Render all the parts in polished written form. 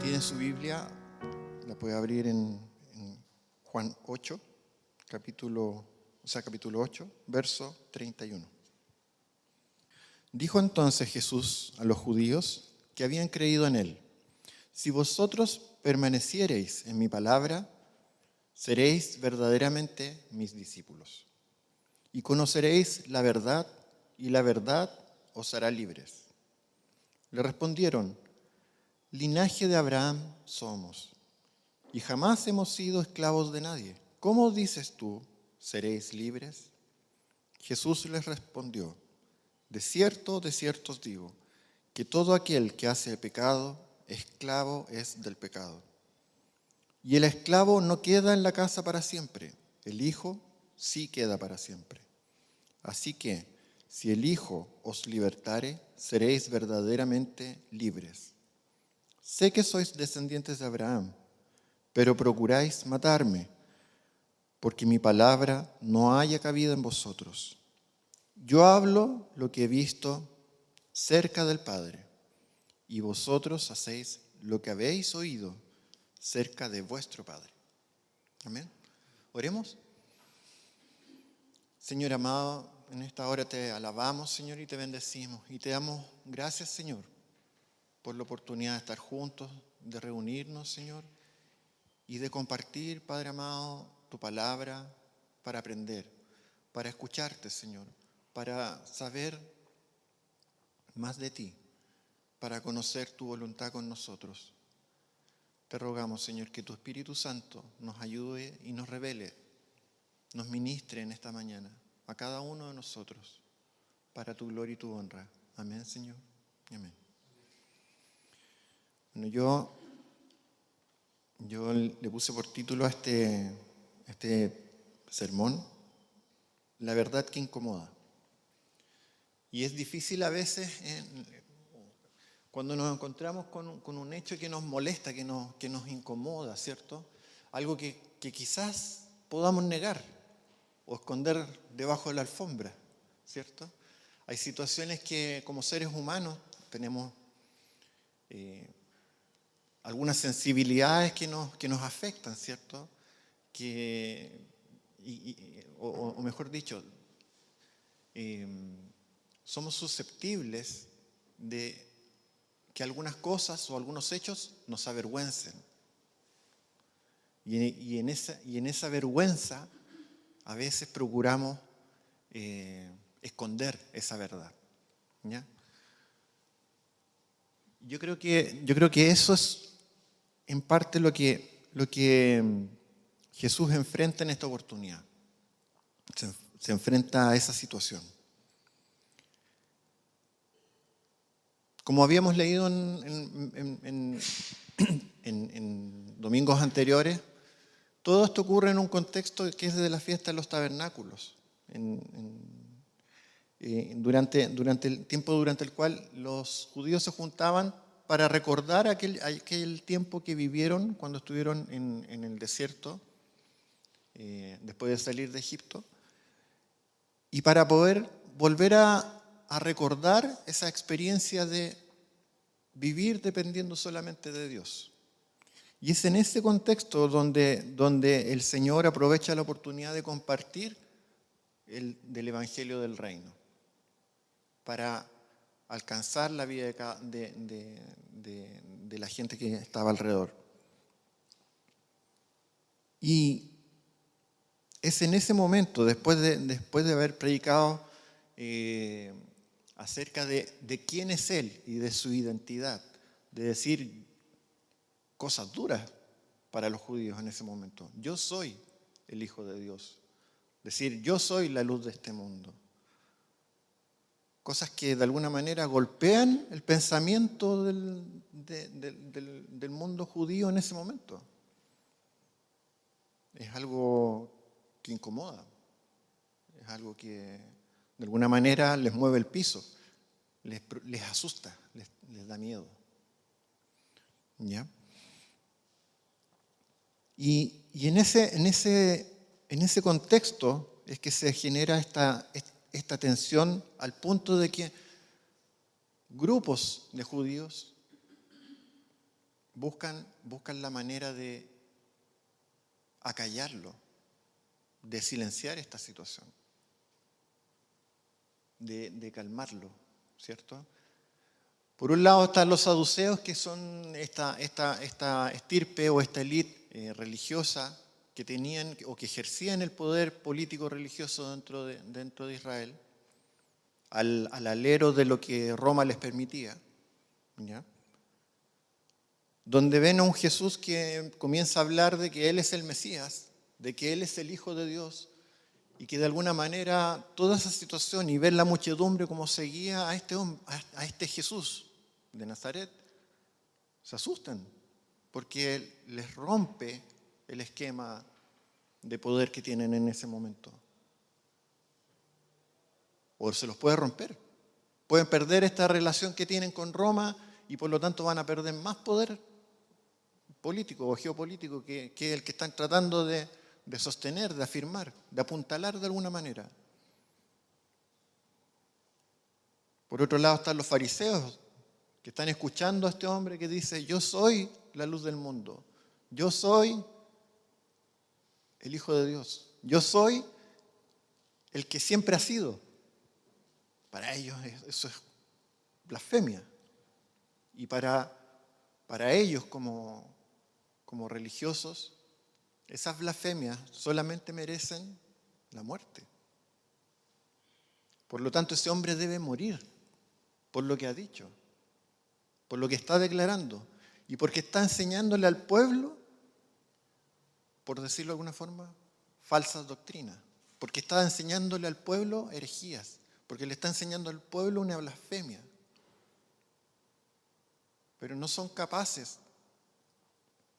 tiene su Biblia, la puede abrir en Juan 8, capítulo 8, verso 31. Dijo entonces Jesús a los judíos que habían creído en él: si vosotros permaneciereis en mi palabra, seréis verdaderamente mis discípulos, y conoceréis la verdad, y la verdad os hará libres. Le respondieron: linaje de Abraham somos, y jamás hemos sido esclavos de nadie. ¿Cómo dices tú, seréis libres? Jesús les respondió: de cierto os digo, que todo aquel que hace pecado, esclavo es del pecado. Y el esclavo no queda en la casa para siempre, el Hijo sí queda para siempre. Así que, si el Hijo os libertare, seréis verdaderamente libres. Sé que sois descendientes de Abraham, pero procuráis matarme, porque mi palabra no haya cabida en vosotros. Yo hablo lo que he visto cerca del Padre, y vosotros hacéis lo que habéis oído cerca de vuestro Padre. Amén. Oremos. Señor amado, en esta hora te alabamos, Señor, y te bendecimos. Y te damos gracias, Señor, por la oportunidad de estar juntos, de reunirnos, Señor, y de compartir, Padre amado, tu palabra para aprender, para escucharte, Señor, para saber más de ti, para conocer tu voluntad con nosotros. Te rogamos, Señor, que tu Espíritu Santo nos ayude y nos revele, nos ministre en esta mañana a cada uno de nosotros, para tu gloria y tu honra. Amén, Señor. Amén. Bueno, yo le puse por título a este sermón: la verdad que incomoda. Y es difícil a veces cuando nos encontramos con un hecho que nos molesta, que nos incomoda, ¿cierto? Algo que quizás podamos negar o esconder debajo de la alfombra, ¿cierto? Hay situaciones que como seres humanos tenemos algunas sensibilidades que nos afectan, ¿cierto? O mejor dicho, somos susceptibles de que algunas cosas o algunos hechos nos avergüencen. Y en esa vergüenza a veces procuramos esconder esa verdad, ¿ya? Yo creo que eso es en parte lo que Jesús enfrenta en esta oportunidad. Se enfrenta a esa situación. Como habíamos leído en domingos anteriores, todo esto ocurre en un contexto que es de la fiesta de los tabernáculos, durante el tiempo durante el cual los judíos se juntaban para recordar aquel tiempo que vivieron cuando estuvieron en el desierto, después de salir de Egipto, y para poder volver a recordar esa experiencia de vivir dependiendo solamente de Dios. Y es en ese contexto donde el Señor aprovecha la oportunidad de compartir del Evangelio del Reino para alcanzar la vida de la gente que estaba alrededor. Y es en ese momento, después de haber predicado acerca de quién es Él y de su identidad, de decir cosas duras para los judíos en ese momento: yo soy el Hijo de Dios, decir yo soy la luz de este mundo. Cosas que de alguna manera golpean el pensamiento del mundo judío en ese momento. Es algo que incomoda, es algo que de alguna manera les mueve el piso, les asusta, les da miedo. ¿Ya? Y en ese contexto es que se genera esta tensión, al punto de que grupos de judíos buscan la manera de acallarlo, de silenciar esta situación, de calmarlo, ¿cierto? Por un lado están los saduceos, que son esta estirpe o esta élite religiosa que tenían o que ejercían el poder político religioso dentro de Israel, al alero de lo que Roma les permitía, ¿ya? Donde ven a un Jesús que comienza a hablar de que Él es el Mesías, de que Él es el Hijo de Dios, y que de alguna manera toda esa situación y ver la muchedumbre como seguía a este Jesús de Nazaret, se asustan, porque Él les rompe el esquema de poder que tienen en ese momento. O se los puede romper. Pueden perder esta relación que tienen con Roma y por lo tanto van a perder más poder político o geopolítico que el que están tratando de sostener, de afirmar, de apuntalar de alguna manera. Por otro lado están los fariseos, que están escuchando a este hombre que dice: yo soy la luz del mundo, yo soy el Hijo de Dios, yo soy el que siempre ha sido. Para ellos eso es blasfemia. Y para ellos como religiosos, esas blasfemias solamente merecen la muerte. Por lo tanto, ese hombre debe morir por lo que ha dicho, por lo que está declarando y porque está enseñándole al pueblo, por decirlo de alguna forma, falsas doctrinas, porque está enseñándole al pueblo herejías, porque le está enseñando al pueblo una blasfemia. Pero no son capaces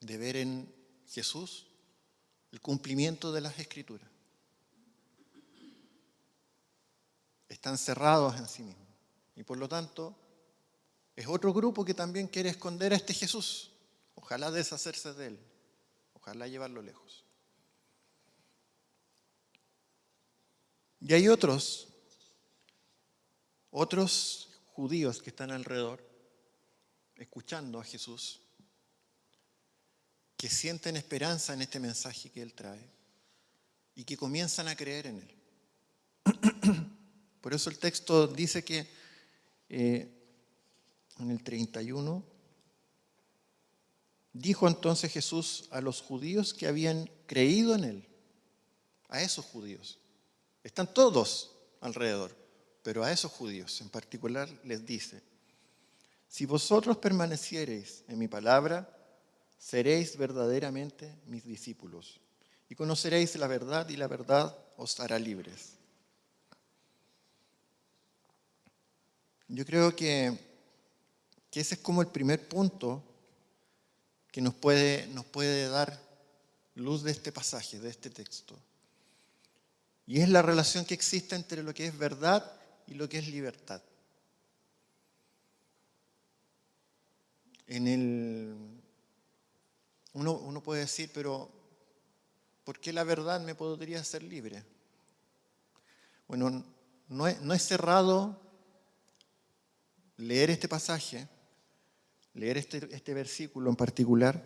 de ver en Jesús el cumplimiento de las Escrituras. Están cerrados en sí mismos. Y por lo tanto, es otro grupo que también quiere esconder a este Jesús. Ojalá deshacerse de él. Ojalá llevarlo lejos. Y hay otros judíos que están alrededor, escuchando a Jesús, que sienten esperanza en este mensaje que Él trae y que comienzan a creer en Él. Por eso el texto dice que en el 31, dijo entonces Jesús a los judíos que habían creído en Él, a esos judíos, están todos alrededor, pero a esos judíos en particular les dice: si vosotros permaneciereis en mi palabra, seréis verdaderamente mis discípulos y conoceréis la verdad y la verdad os hará libres. Yo creo que ese es como el primer punto que nos puede dar luz de este pasaje, de este texto. Y es la relación que existe entre lo que es verdad y lo que es libertad. Uno puede decir, pero ¿por qué la verdad me podría hacer libre? Bueno, no es cerrado leer este pasaje, leer este versículo en particular,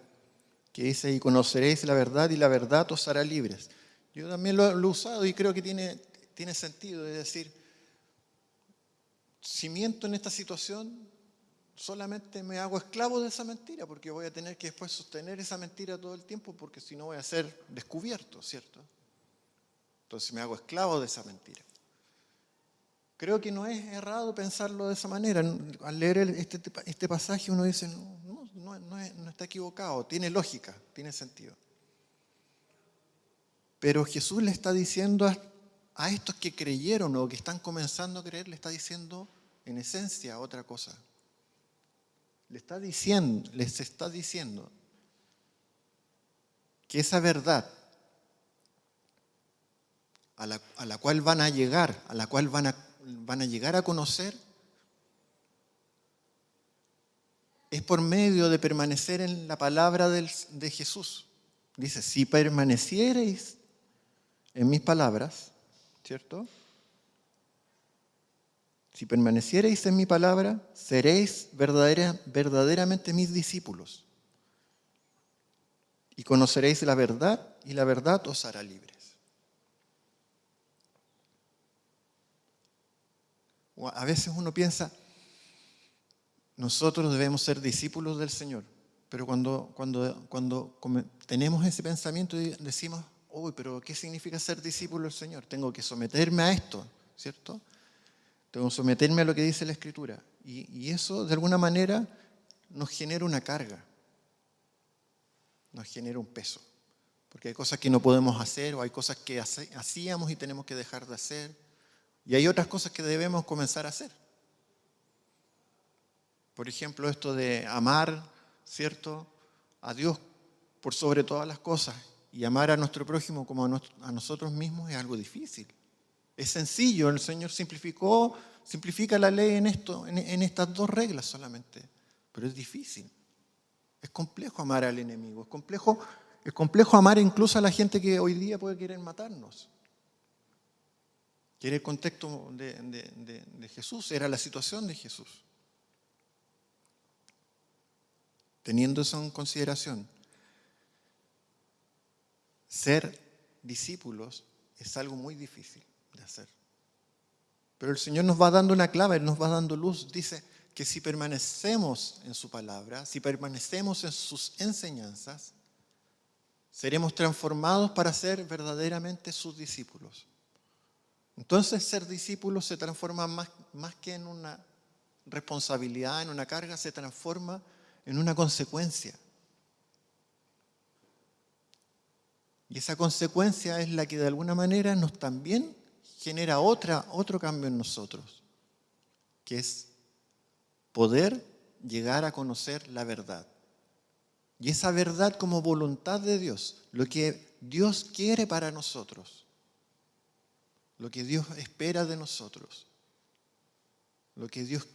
que dice: y conoceréis la verdad y la verdad os hará libres. Yo también lo he usado y creo que tiene sentido. Es decir, si miento en esta situación, solamente me hago esclavo de esa mentira, porque voy a tener que después sostener esa mentira todo el tiempo, porque si no voy a ser descubierto, ¿cierto? Entonces me hago esclavo de esa mentira. Creo que no es errado pensarlo de esa manera. Al leer este pasaje uno dice: no está equivocado, tiene lógica, tiene sentido. Pero Jesús le está diciendo a estos que creyeron o que están comenzando a creer, le está diciendo en esencia otra cosa. Les está diciendo que esa verdad a la cual van a llegar, a la cual van a llegar a conocer, es por medio de permanecer en la palabra de Jesús. Dice: si permaneciereis en mis palabras, ¿cierto? Si permaneciereis en mi palabra, seréis verdaderamente mis discípulos. y conoceréis la verdad, y la verdad os hará libres. A veces uno piensa, nosotros debemos ser discípulos del Señor, pero cuando tenemos ese pensamiento y decimos, uy, pero ¿qué significa ser discípulo del Señor? Tengo que someterme a esto, ¿cierto? Tengo que someterme a lo que dice la Escritura. Y eso, de alguna manera, nos genera una carga, nos genera un peso. Porque hay cosas que no podemos hacer, o hay cosas que hacíamos y tenemos que dejar de hacer. Y hay otras cosas que debemos comenzar a hacer. Por ejemplo, esto de amar, ¿cierto?, a Dios por sobre todas las cosas y amar a nuestro prójimo como a nosotros mismos es algo difícil. Es sencillo, el Señor simplifica la ley en estas dos reglas solamente, pero es difícil. Es complejo amar al enemigo, es complejo amar incluso a la gente que hoy día puede querer matarnos. Que era el contexto de Jesús, era la situación de Jesús. Teniendo eso en consideración, ser discípulos es algo muy difícil de hacer. Pero el Señor nos va dando una clave, nos va dando luz. Dice que si permanecemos en su palabra, si permanecemos en sus enseñanzas, seremos transformados para ser verdaderamente sus discípulos. Entonces ser discípulo se transforma más que en una responsabilidad, en una carga, se transforma en una consecuencia. Y esa consecuencia es la que de alguna manera nos también genera otro cambio en nosotros, que es poder llegar a conocer la verdad. Y esa verdad como voluntad de Dios, lo que Dios quiere para nosotros, lo que Dios espera de nosotros, lo que Dios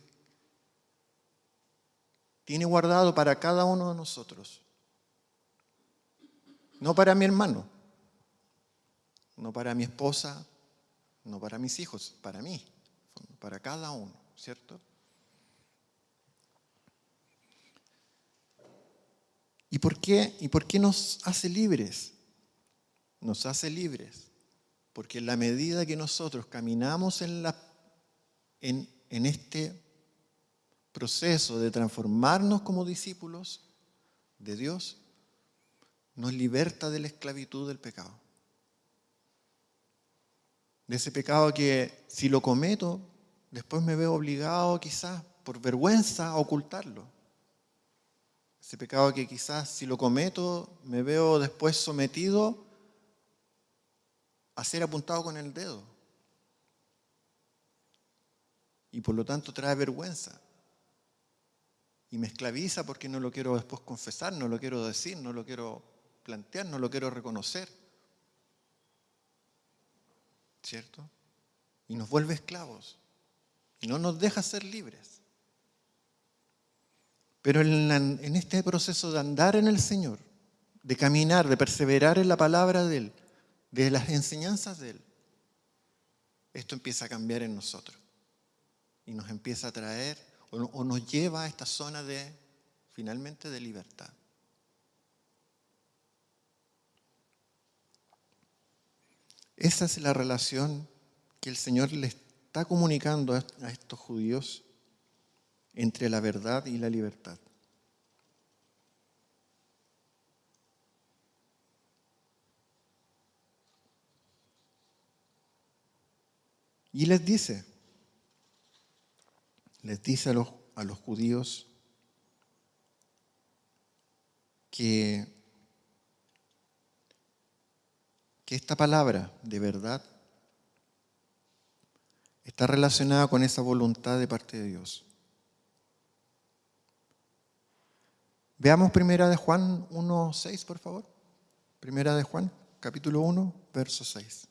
tiene guardado para cada uno de nosotros. No para mi hermano, no para mi esposa, no para mis hijos, para mí, para cada uno, ¿cierto? ¿Y por qué nos hace libres? Nos hace libres porque en la medida que nosotros caminamos en este proceso de transformarnos como discípulos de Dios, nos liberta de la esclavitud del pecado. De ese pecado que si lo cometo, después me veo obligado quizás por vergüenza a ocultarlo. Ese pecado que quizás si lo cometo, me veo después sometido a ser apuntado con el dedo. Y por lo tanto trae vergüenza. Y me esclaviza porque no lo quiero después confesar, no lo quiero decir, no lo quiero plantear, no lo quiero reconocer. ¿Cierto? Y nos vuelve esclavos. Y no nos deja ser libres. Pero en este proceso de andar en el Señor, de caminar, de perseverar en la palabra de Él, de las enseñanzas de Él, esto empieza a cambiar en nosotros. Y nos empieza a traer o nos lleva a esta zona finalmente, de libertad. Esa es la relación que el Señor le está comunicando a estos judíos entre la verdad y la libertad. Y les dice a los judíos que esta palabra de verdad está relacionada con esa voluntad de parte de Dios. Veamos Primera de Juan 1:6, por favor. Primera de Juan, capítulo 1, verso 6.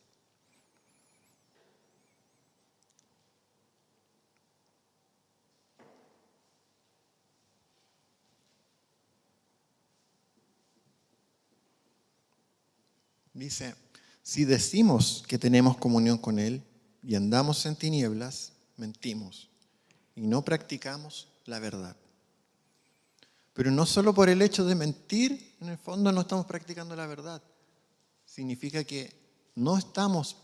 Dice, si decimos que tenemos comunión con Él y andamos en tinieblas, mentimos y no practicamos la verdad. Pero no solo por el hecho de mentir, en el fondo no estamos practicando la verdad. Significa que no estamos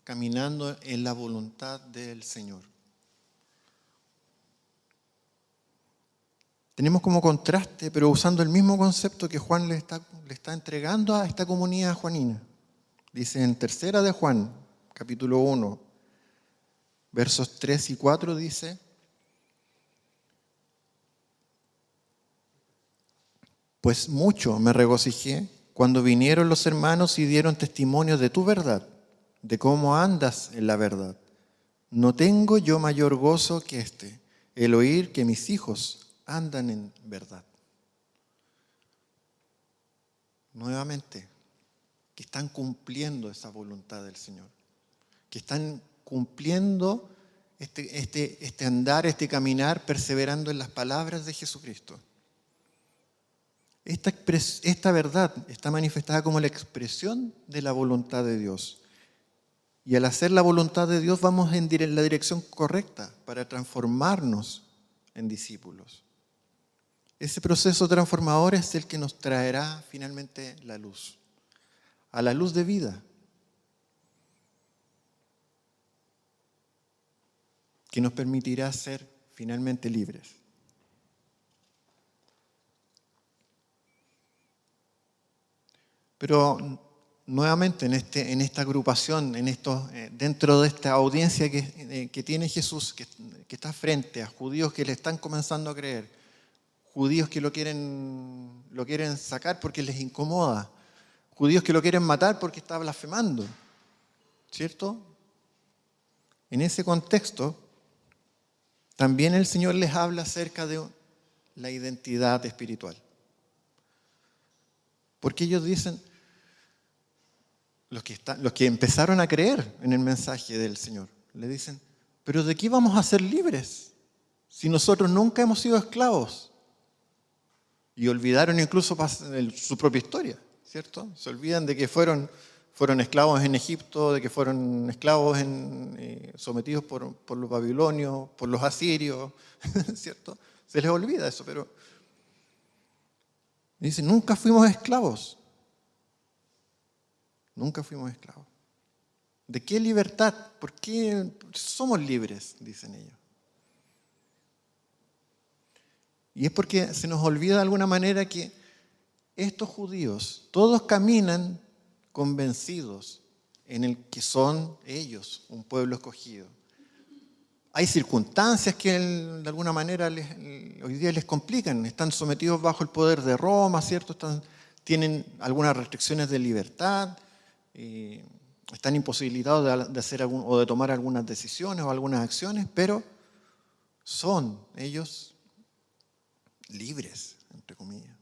caminando en la voluntad del Señor. Tenemos como contraste, pero usando el mismo concepto que Juan le está entregando a esta comunidad juanina. Dice en 3 de Juan, capítulo 1, versos 3 y 4, dice: pues mucho me regocijé cuando vinieron los hermanos y dieron testimonio de tu verdad, de cómo andas en la verdad. No tengo yo mayor gozo que este, el oír que mis hijos andan en verdad. Nuevamente, que están cumpliendo esa voluntad del Señor, que están cumpliendo este andar, este caminar, perseverando en las palabras de Jesucristo. Esta verdad está manifestada como la expresión de la voluntad de Dios. Y al hacer la voluntad de Dios vamos en la dirección correcta para transformarnos en discípulos. Ese proceso transformador es el que nos traerá finalmente la luz, a la luz de vida, que nos permitirá ser finalmente libres. Pero nuevamente en esta agrupación, dentro de esta audiencia que tiene Jesús, que está frente a judíos que le están comenzando a creer, judíos que lo quieren sacar porque les incomoda, judíos que lo quieren matar porque está blasfemando, ¿cierto? En ese contexto, también el Señor les habla acerca de la identidad espiritual. Porque ellos dicen, los que empezaron a creer en el mensaje del Señor, le dicen, pero ¿de qué vamos a ser libres si nosotros nunca hemos sido esclavos? Y olvidaron incluso su propia historia, ¿cierto? Se olvidan de que fueron esclavos en Egipto, de que fueron esclavos sometidos por los babilonios, por los asirios, ¿cierto? Se les olvida eso, pero dicen, nunca fuimos esclavos. Nunca fuimos esclavos. ¿De qué libertad? ¿Por qué somos libres? Dicen ellos. Y es porque se nos olvida de alguna manera que estos judíos, todos caminan convencidos en el que son ellos un pueblo escogido. Hay circunstancias que de alguna manera hoy día les complican. Están sometidos bajo el poder de Roma, ¿cierto? Tienen algunas restricciones de libertad. Están imposibilitados de hacer o de tomar algunas decisiones o algunas acciones, pero son ellos libres, entre comillas.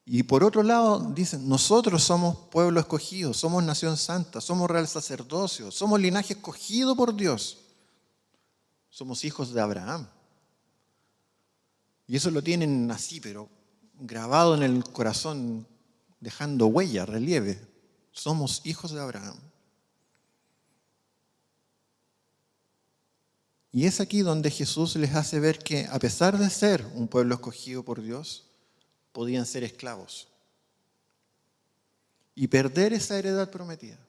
Y por otro lado dicen, nosotros somos pueblo escogido, somos nación santa, somos real sacerdocio, somos linaje escogido por Dios, somos hijos de Abraham. Y eso lo tienen así, pero grabado en el corazón, dejando huella, relieve. Somos hijos de Abraham. Y es aquí donde Jesús les hace ver que a pesar de ser un pueblo escogido por Dios, podían ser esclavos y perder esa heredad prometida.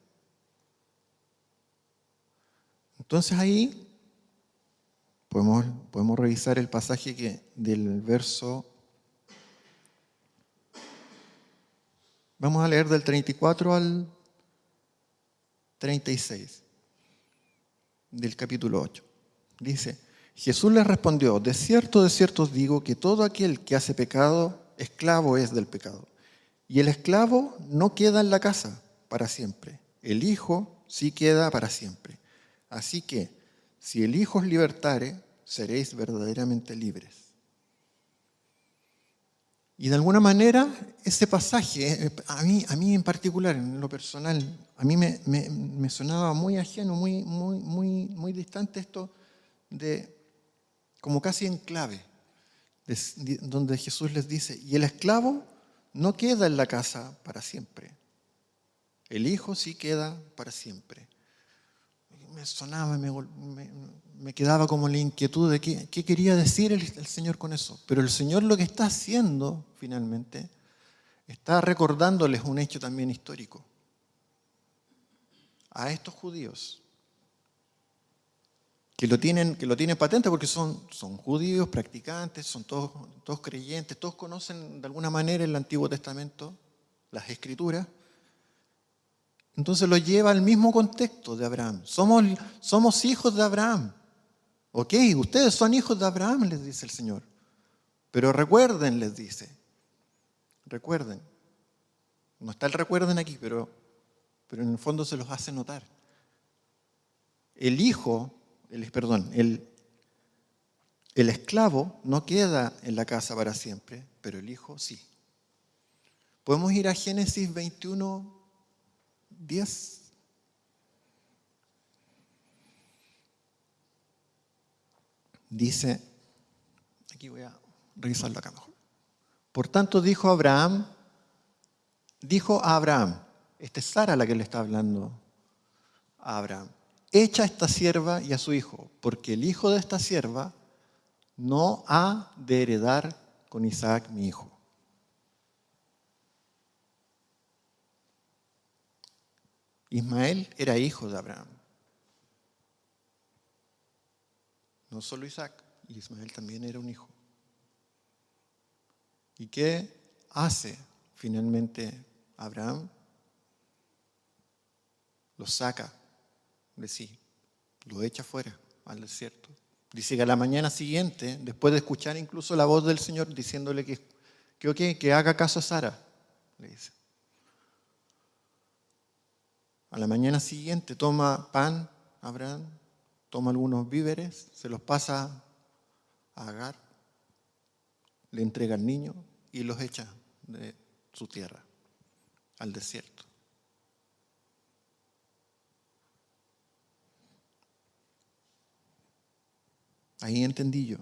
Entonces ahí podemos revisar el pasaje del verso. Vamos a leer del 34 al 36 del capítulo 8. Dice, Jesús les respondió, de cierto os digo que todo aquel que hace pecado, esclavo es del pecado. Y el esclavo no queda en la casa para siempre. El Hijo sí queda para siempre. Así que, si el Hijo os libertare, seréis verdaderamente libres. Y de alguna manera, ese pasaje, a mí en particular, en lo personal, a mí me sonaba muy ajeno, muy distante esto como casi en clave, donde Jesús les dice, y el esclavo no queda en la casa para siempre. El Hijo sí queda para siempre. me sonaba, me quedaba como la inquietud de qué quería decir el Señor con eso. Pero el Señor lo que está haciendo, finalmente, está recordándoles un hecho también histórico a estos judíos, que lo tienen patente porque son judíos, practicantes, son todos creyentes, todos conocen de alguna manera el Antiguo Testamento, las Escrituras. Entonces lo lleva al mismo contexto de Abraham. Somos hijos de Abraham. Ok, ustedes son hijos de Abraham, les dice el Señor. Pero recuerden, les dice. Recuerden. No está el recuerden aquí, pero en el fondo se los hace notar. El esclavo no queda en la casa para siempre, pero el hijo sí. Podemos ir a Génesis 21, 10. Dice, aquí voy a revisarlo acá mejor. Por tanto dijo a Abraham, esta es Sara la que le está hablando a Abraham, echa a esta sierva y a su hijo, porque el hijo de esta sierva no ha de heredar con Isaac mi hijo. Ismael era hijo de Abraham. No solo Isaac, Ismael también era un hijo. ¿Y qué hace finalmente Abraham? Lo saca de sí, lo echa fuera al desierto. Dice que a la mañana siguiente, después de escuchar incluso la voz del Señor diciéndole que haga caso a Sara, le dice. A la mañana siguiente toma pan, Abraham, toma algunos víveres, se los pasa a Agar, le entrega al niño y los echa de su tierra al desierto. Ahí entendí yo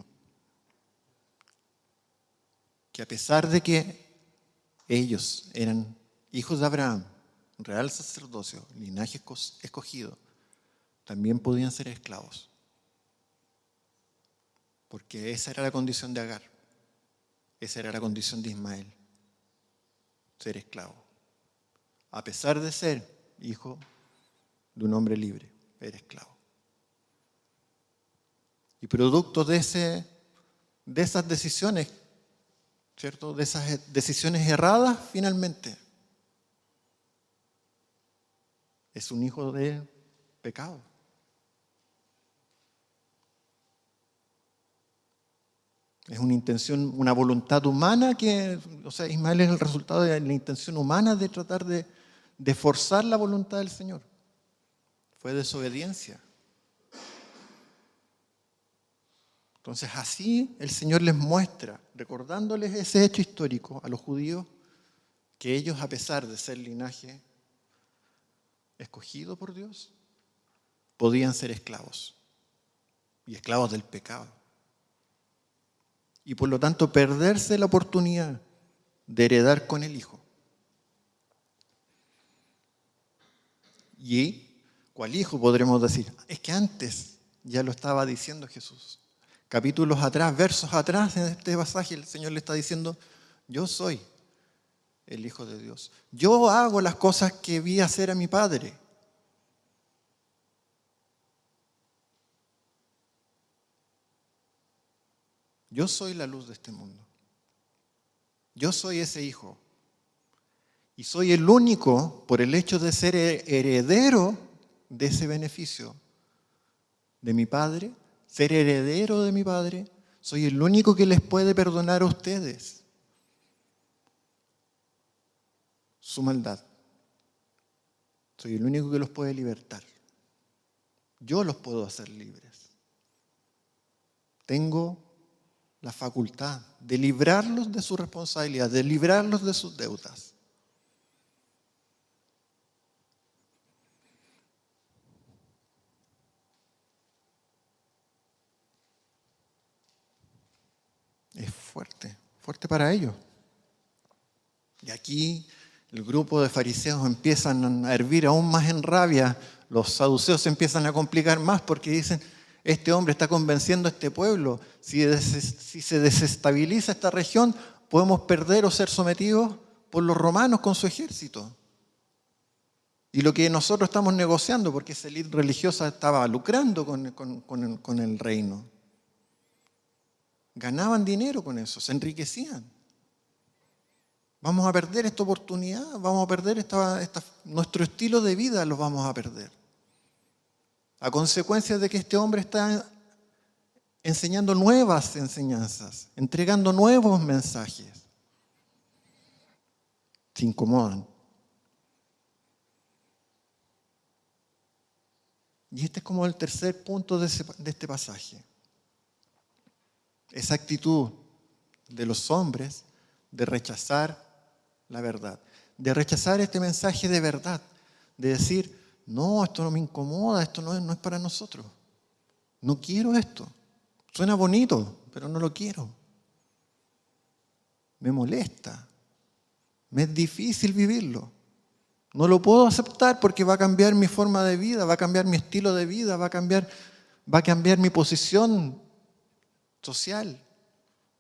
que a pesar de que ellos eran hijos de Abraham, real sacerdocio, linaje escogido, también podían ser esclavos. Porque esa era la condición de Agar, esa era la condición de Ismael, ser esclavo. A pesar de ser hijo de un hombre libre, era esclavo. Y producto de esas decisiones, ¿cierto? De esas decisiones erradas, finalmente, es un hijo de pecado. Es una intención, una voluntad humana Ismael es el resultado de la intención humana de tratar de forzar la voluntad del Señor. Fue desobediencia. Entonces así el Señor les muestra, recordándoles ese hecho histórico a los judíos, que ellos, a pesar de ser linaje escogido por Dios, podían ser esclavos y esclavos del pecado. Y por lo tanto perderse la oportunidad de heredar con el Hijo. ¿Y cuál hijo podremos decir? Es que antes ya lo estaba diciendo Jesús. Capítulos atrás, versos atrás, en este pasaje el Señor le está diciendo, yo soy el Hijo de Dios. Yo hago las cosas que vi hacer a mi Padre. Yo soy la luz de este mundo. Yo soy ese hijo. Y soy el único, por el hecho de ser heredero de ese beneficio de mi Padre, ser heredero de mi Padre, soy el único que les puede perdonar a ustedes su maldad. Soy el único que los puede libertar. Yo los puedo hacer libres. Tengo la facultad de librarlos de su responsabilidad, de librarlos de sus deudas. Es fuerte, fuerte para ellos. Y aquí el grupo de fariseos empiezan a hervir aún más en rabia. Los saduceos se empiezan a complicar más porque dicen, este hombre está convenciendo a este pueblo. Si se desestabiliza esta región, podemos perder o ser sometidos por los romanos con su ejército. Y lo que nosotros estamos negociando, porque esa élite religiosa estaba lucrando con el reino. Ganaban dinero con eso, se enriquecían. Vamos a perder esta oportunidad, vamos a perder nuestro estilo de vida, lo vamos a perder. A consecuencia de que este hombre está enseñando nuevas enseñanzas, entregando nuevos mensajes. Se incomodan. Y este es como el tercer punto de este pasaje. Esa actitud de los hombres de rechazar la verdad, de rechazar este mensaje de verdad, de decir, no, esto no me incomoda, esto no es para nosotros. No quiero esto. Suena bonito, pero no lo quiero. Me molesta. Me es difícil vivirlo. No lo puedo aceptar porque va a cambiar mi forma de vida, va a cambiar mi estilo de vida, va a cambiar mi posición social,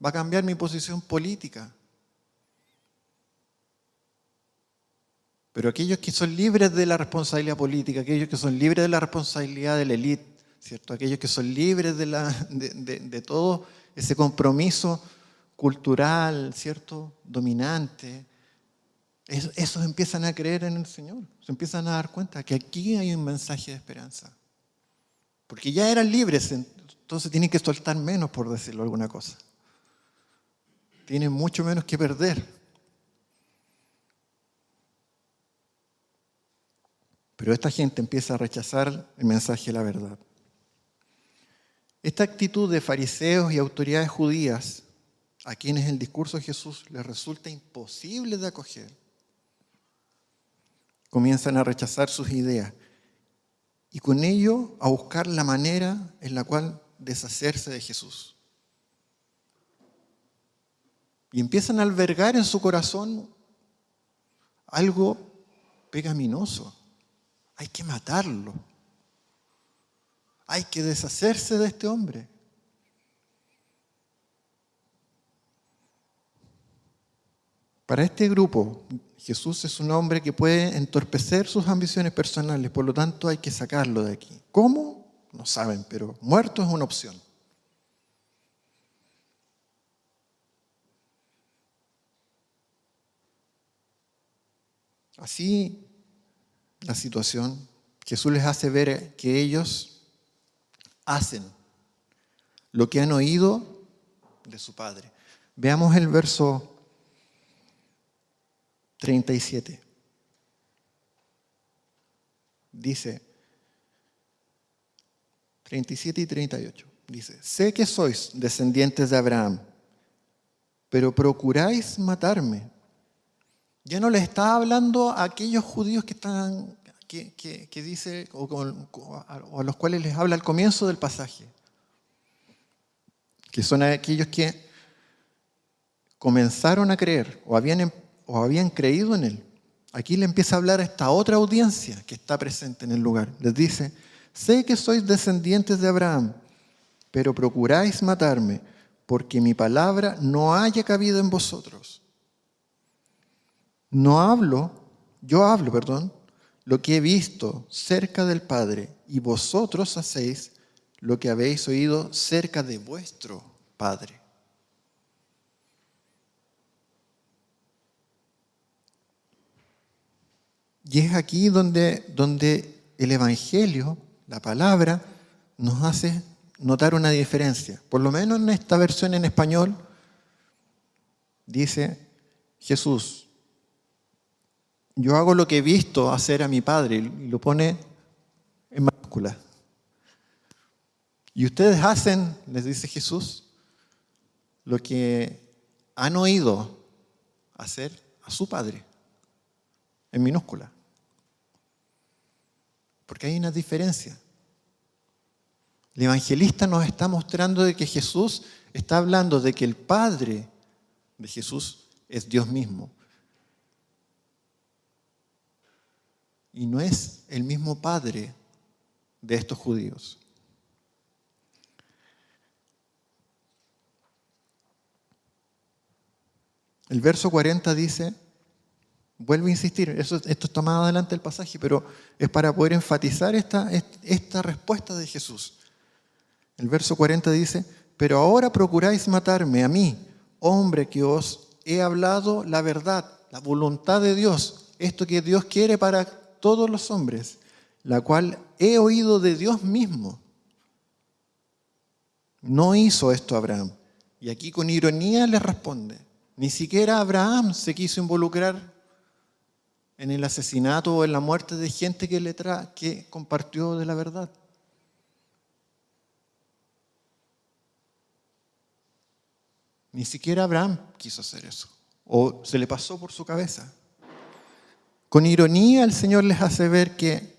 va a cambiar mi posición política. Pero aquellos que son libres de la responsabilidad política, aquellos que son libres de la responsabilidad de la élite, ¿cierto? Aquellos que son libres de todo ese compromiso cultural, ¿cierto? Dominante, esos empiezan a creer en el Señor, se empiezan a dar cuenta que aquí hay un mensaje de esperanza. Porque ya eran libres, entonces tienen que soltar menos, por decirlo alguna cosa. Tienen mucho menos que perder. Pero esta gente empieza a rechazar el mensaje de la verdad. Esta actitud de fariseos y autoridades judías, a quienes el discurso de Jesús les resulta imposible de acoger, comienzan a rechazar sus ideas y con ello a buscar la manera en la cual deshacerse de Jesús. Y empiezan a albergar en su corazón algo pecaminoso. Hay que matarlo. Hay que deshacerse de este hombre. Para este grupo, Jesús es un hombre que puede entorpecer sus ambiciones personales, por lo tanto hay que sacarlo de aquí. ¿Cómo? No saben, pero muerto es una opción. Así la situación, Jesús les hace ver que ellos hacen lo que han oído de su Padre. Veamos el verso 37. Dice, 37 y 38. Dice, sé que sois descendientes de Abraham, pero procuráis matarme. Ya no les está hablando a aquellos judíos que están, que dice, o a los cuales les habla al comienzo del pasaje, que son aquellos que comenzaron a creer o habían creído en él. Aquí le empieza a hablar a esta otra audiencia que está presente en el lugar. Les dice, sé que sois descendientes de Abraham, pero procuráis matarme, porque mi palabra no haya cabido en vosotros. Yo hablo, lo que he visto cerca del Padre, y vosotros hacéis lo que habéis oído cerca de vuestro Padre. Y es aquí donde el Evangelio, la palabra, nos hace notar una diferencia. Por lo menos en esta versión en español, dice Jesús, yo hago lo que he visto hacer a mi Padre, y lo pone en mayúscula. Y ustedes hacen, les dice Jesús, lo que han oído hacer a su Padre, en minúscula. Porque hay una diferencia. El evangelista nos está mostrando de que Jesús está hablando de que el Padre de Jesús es Dios mismo. Y no es el mismo Padre de estos judíos. El verso 40 dice, vuelvo a insistir, esto está más adelante del pasaje, pero es para poder enfatizar esta respuesta de Jesús. El verso 40 dice, pero ahora procuráis matarme a mí, hombre que os he hablado la verdad, la voluntad de Dios, esto que Dios quiere para todos los hombres, la cual he oído de Dios mismo. No hizo esto Abraham. Y aquí con ironía le responde, ni siquiera Abraham se quiso involucrar en el asesinato o en la muerte de gente que compartió de la verdad. Ni siquiera Abraham quiso hacer eso, o se le pasó por su cabeza. Con ironía el Señor les hace ver que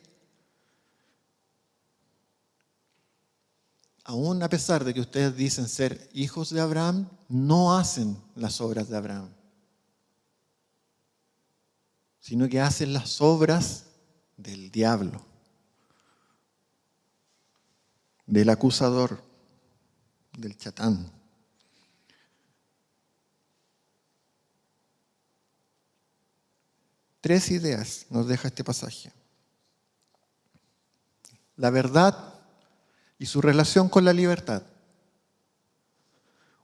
aún a pesar de que ustedes dicen ser hijos de Abraham, no hacen las obras de Abraham, sino que hacen las obras del diablo, del acusador, del Chatán. Tres ideas nos deja este pasaje. La verdad y su relación con la libertad.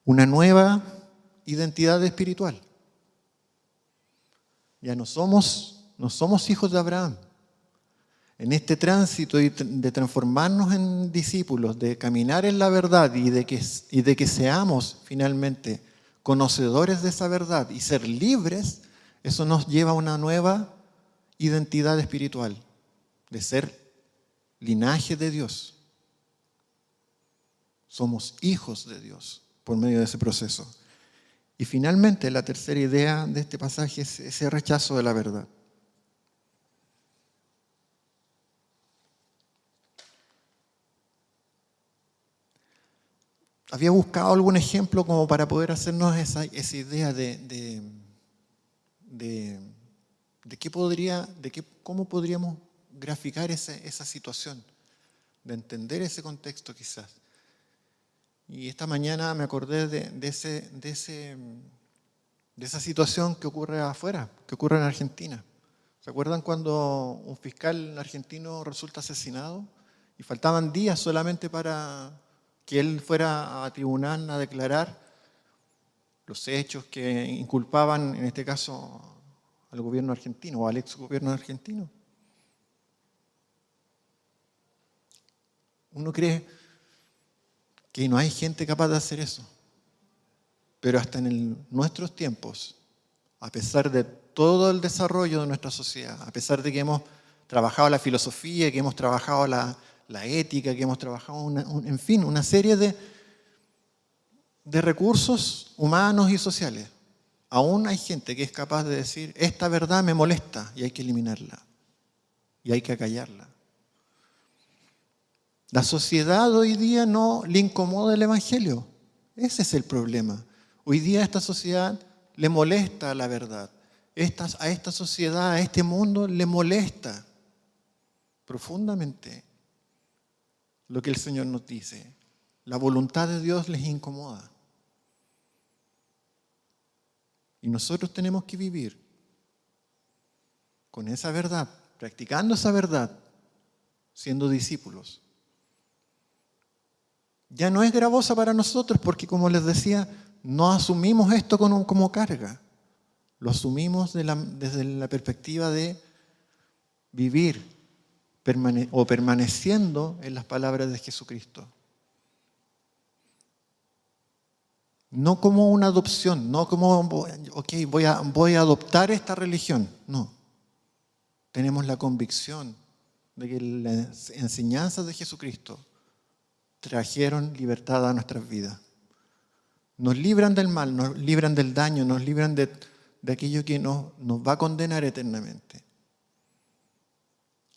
Una nueva identidad espiritual. Ya no somos hijos de Abraham. En este tránsito de transformarnos en discípulos, de caminar en la verdad y de que seamos finalmente conocedores de esa verdad y ser libres, eso nos lleva a una nueva identidad espiritual, de ser linaje de Dios. Somos hijos de Dios por medio de ese proceso. Y finalmente, la tercera idea de este pasaje es ese rechazo de la verdad. Había buscado algún ejemplo como para poder hacernos esa idea de cómo podríamos graficar esa situación, de entender ese contexto quizás. Y esta mañana me acordé de esa situación que ocurre afuera, que ocurre en Argentina. ¿Se acuerdan cuando un fiscal argentino resulta asesinado y faltaban días solamente para que él fuera a tribunal a declarar los hechos que inculpaban, en este caso, al gobierno argentino o al ex gobierno argentino? Uno cree que no hay gente capaz de hacer eso. Pero hasta en nuestros tiempos, a pesar de todo el desarrollo de nuestra sociedad, a pesar de que hemos trabajado la filosofía, que hemos trabajado la ética, que hemos trabajado, en fin, una serie de recursos humanos y sociales, aún hay gente que es capaz de decir, esta verdad me molesta y hay que eliminarla, y hay que acallarla. La sociedad hoy día no le incomoda el Evangelio. Ese es el problema. Hoy día a esta sociedad le molesta la verdad. A esta sociedad, a este mundo, le molesta profundamente lo que el Señor nos dice. La voluntad de Dios les incomoda. Y nosotros tenemos que vivir con esa verdad, practicando esa verdad, siendo discípulos. Ya no es gravosa para nosotros porque, como les decía, no asumimos esto como carga. Lo asumimos desde la perspectiva de vivir permaneciendo en las palabras de Jesucristo. No como una adopción, no como, voy a adoptar esta religión. No. Tenemos la convicción de que las enseñanzas de Jesucristo trajeron libertad a nuestras vidas. Nos libran del mal, nos libran del daño, nos libran de aquello que nos va a condenar eternamente.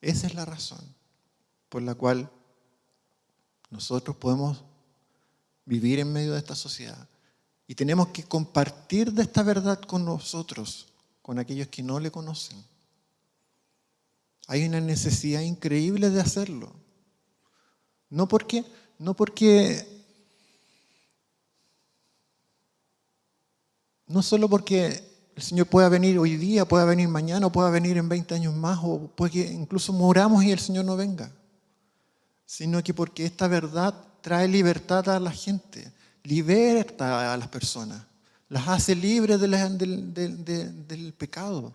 Esa es la razón por la cual nosotros podemos vivir en medio de esta sociedad. Y tenemos que compartir de esta verdad con nosotros, con aquellos que no le conocen. Hay una necesidad increíble de hacerlo. No solo porque el Señor pueda venir hoy día, pueda venir mañana, o pueda venir en 20 años más, o puede que incluso muramos y el Señor no venga, sino que porque esta verdad trae libertad a la gente, liberta a las personas, las hace libres del pecado,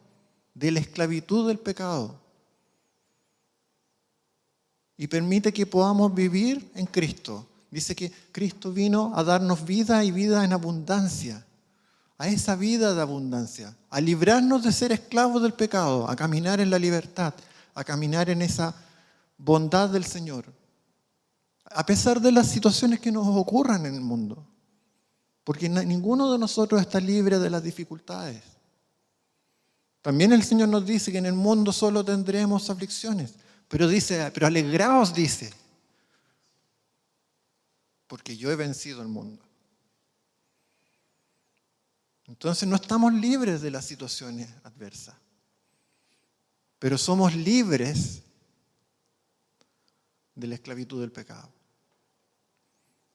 de la esclavitud del pecado, y permite que podamos vivir en Cristo. Dice que Cristo vino a darnos vida y vida en abundancia, a esa vida de abundancia, a librarnos de ser esclavos del pecado, a caminar en la libertad, a caminar en esa bondad del Señor, a pesar de las situaciones que nos ocurran en el mundo, porque ninguno de nosotros está libre de las dificultades. También el Señor nos dice que en el mundo solo tendremos aflicciones, pero alegraos, dice, porque yo he vencido el mundo. Entonces no estamos libres de las situaciones adversas, pero somos libres de la esclavitud del pecado.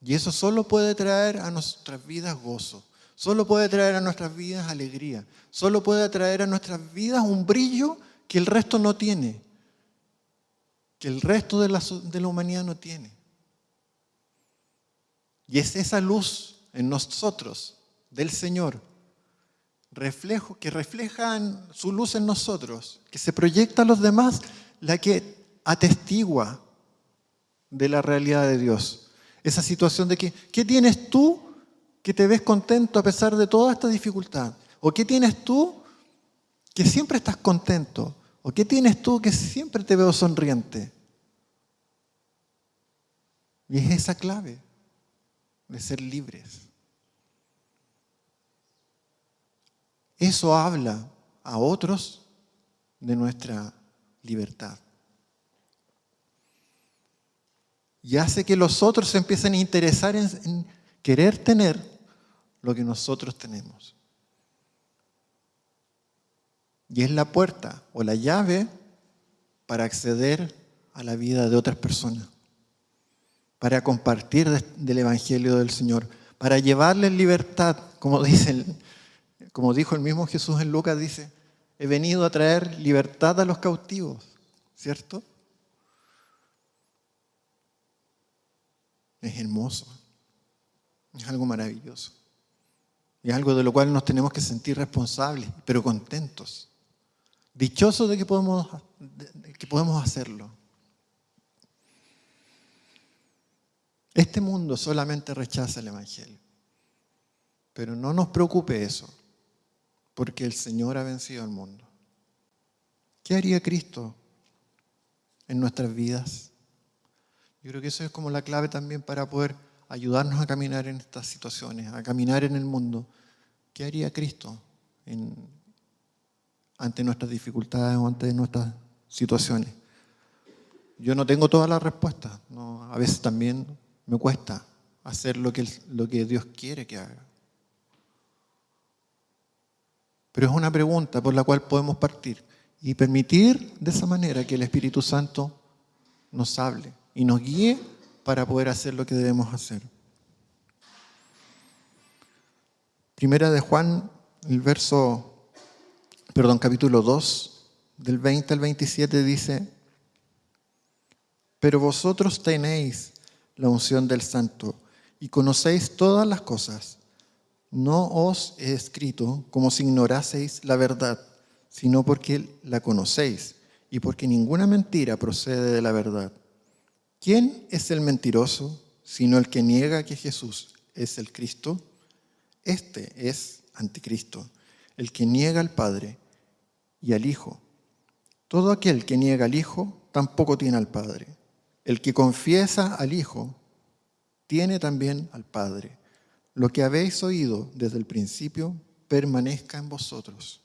Y eso solo puede traer a nuestras vidas gozo, solo puede traer a nuestras vidas alegría, solo puede traer a nuestras vidas un brillo que el resto no tiene, que el resto de la humanidad no tiene. Y es esa luz en nosotros, del Señor, que refleja su luz en nosotros, que se proyecta a los demás, la que atestigua de la realidad de Dios. Esa situación de que, ¿qué tienes tú que te ves contento a pesar de toda esta dificultad? ¿O qué tienes tú que siempre estás contento? ¿O qué tienes tú que siempre te veo sonriente? Y es esa clave de ser libres. Eso habla a otros de nuestra libertad. Y hace que los otros se empiecen a interesar en querer tener lo que nosotros tenemos. Y es la puerta o la llave para acceder a la vida de otras personas, para compartir del Evangelio del Señor, para llevarles libertad, como dijo el mismo Jesús en Lucas, dice, he venido a traer libertad a los cautivos, ¿cierto? Es hermoso, es algo maravilloso, es algo de lo cual nos tenemos que sentir responsables, pero contentos, dichosos de que podemos hacerlo. Este mundo solamente rechaza el Evangelio, pero no nos preocupe eso, porque el Señor ha vencido al mundo. ¿Qué haría Cristo en nuestras vidas? Yo creo que eso es como la clave también para poder ayudarnos a caminar en estas situaciones, a caminar en el mundo. ¿Qué haría Cristo ante nuestras dificultades o ante nuestras situaciones? Yo no tengo todas las respuestas, ¿no? A veces también me cuesta hacer lo que Dios quiere que haga. Pero es una pregunta por la cual podemos partir y permitir de esa manera que el Espíritu Santo nos hable y nos guíe para poder hacer lo que debemos hacer. Primera de Juan, capítulo 2, del 20 al 27 dice, pero vosotros tenéis la unción del Santo y conocéis todas las cosas. No os he escrito como si ignoraseis la verdad, sino porque la conocéis y porque ninguna mentira procede de la verdad. ¿Quién es el mentiroso sino el que niega que Jesús es el Cristo? Este es anticristo, el que niega al Padre y al Hijo. Todo aquel que niega al Hijo tampoco tiene al Padre. El que confiesa al Hijo tiene también al Padre. Lo que habéis oído desde el principio permanezca en vosotros.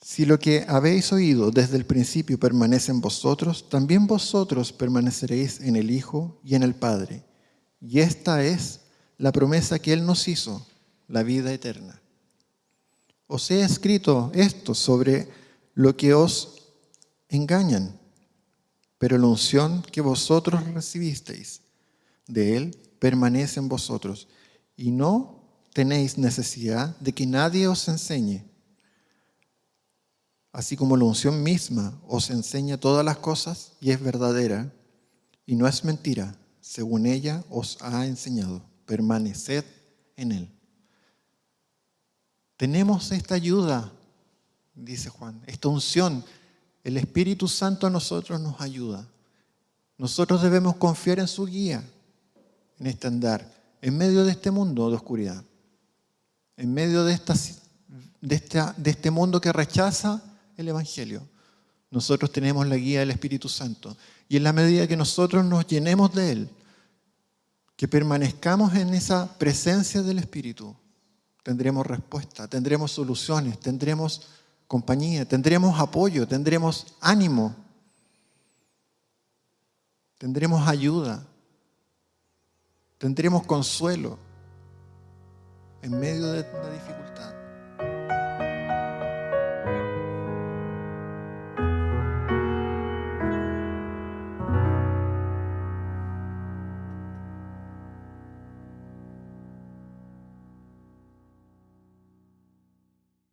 Si lo que habéis oído desde el principio permanece en vosotros, también vosotros permaneceréis en el Hijo y en el Padre. Y esta es la promesa que Él nos hizo, la vida eterna. Os he escrito esto sobre lo que os engañan, pero la unción que vosotros recibisteis de Él permanece en vosotros, y no tenéis necesidad de que nadie os enseñe. Así como la unción misma os enseña todas las cosas y es verdadera, y no es mentira, según ella os ha enseñado, permaneced en Él. Tenemos esta ayuda, dice Juan, esta unción. El Espíritu Santo a nosotros nos ayuda. Nosotros debemos confiar en su guía, en este andar, en medio de este mundo de oscuridad, en medio de este mundo que rechaza el Evangelio. Nosotros tenemos la guía del Espíritu Santo. Y en la medida que nosotros nos llenemos de Él, que permanezcamos en esa presencia del Espíritu, tendremos respuesta, tendremos soluciones, tendremos compañía, tendremos apoyo, tendremos ánimo, tendremos ayuda, tendremos consuelo en medio de la dificultad.